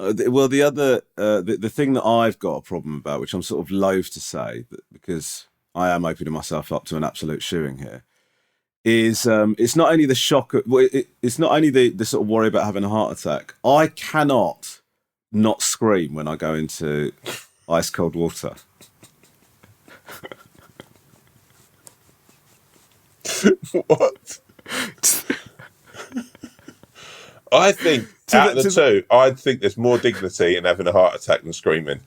Well, the thing that I've got a problem about, which I'm sort of loath to say, because I am opening myself up to an absolute shoeing here, is it's not only the shock, it's not only the sort of worry about having a heart attack. I cannot not scream when I go into ice cold water. What? I think I think there's more dignity in having a heart attack than screaming.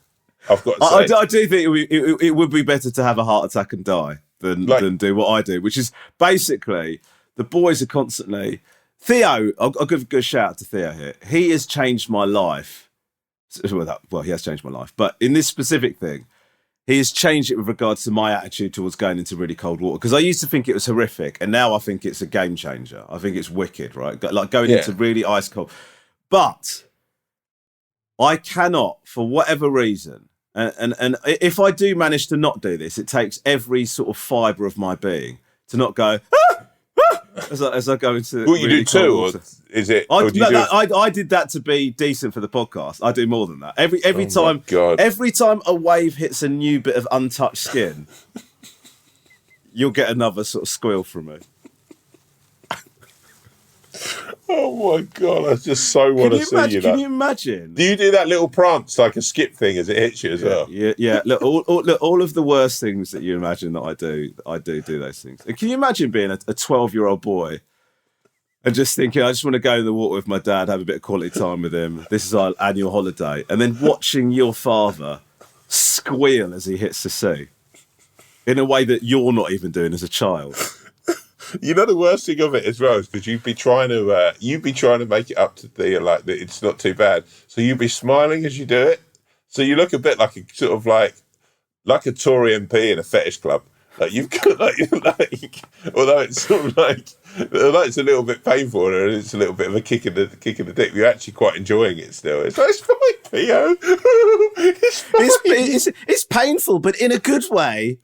I've got to say. I do think it would be better to have a heart attack and die than do what I do, which is basically the boys are constantly. Theo, I'll give a good shout out to Theo here. He has changed my life. Well, he has changed my life, but in this specific thing, he has changed it with regards to my attitude towards going into really cold water. Because I used to think it was horrific, and now I think it's a game changer. I think it's wicked, right? Like going into really ice cold. But I cannot, for whatever reason, and if I do manage to not do this, it takes every sort of fibre of my being to not go, as I go into. What you do too, or is it? I did that to be decent for the podcast. I do more than that. Every time a wave hits a new bit of untouched skin, you'll get another sort of squeal from me. Oh my God! I just so want to see you. Can you imagine? Do you do that little prance like a skip thing as it hits you as well? Yeah. Look, all of the worst things that you imagine that I do those things. And can you imagine being a 12-year-old boy and just thinking, I just want to go in the water with my dad, have a bit of quality time with him. This is our annual holiday, and then watching your father squeal as he hits the sea in a way that you're not even doing as a child. You know the worst thing of it as well is because you'd be trying to make it up to Thea like that it's not too bad. So you'd be smiling as you do it. So you look a bit like a sort of like a Tory MP in a fetish club. Like you've got like although it's sort of like it's a little bit painful and it's a little bit of a kick in the dick. You're actually quite enjoying it still. It's like, it's fine, Theo. It's fine. It's painful, but in a good way.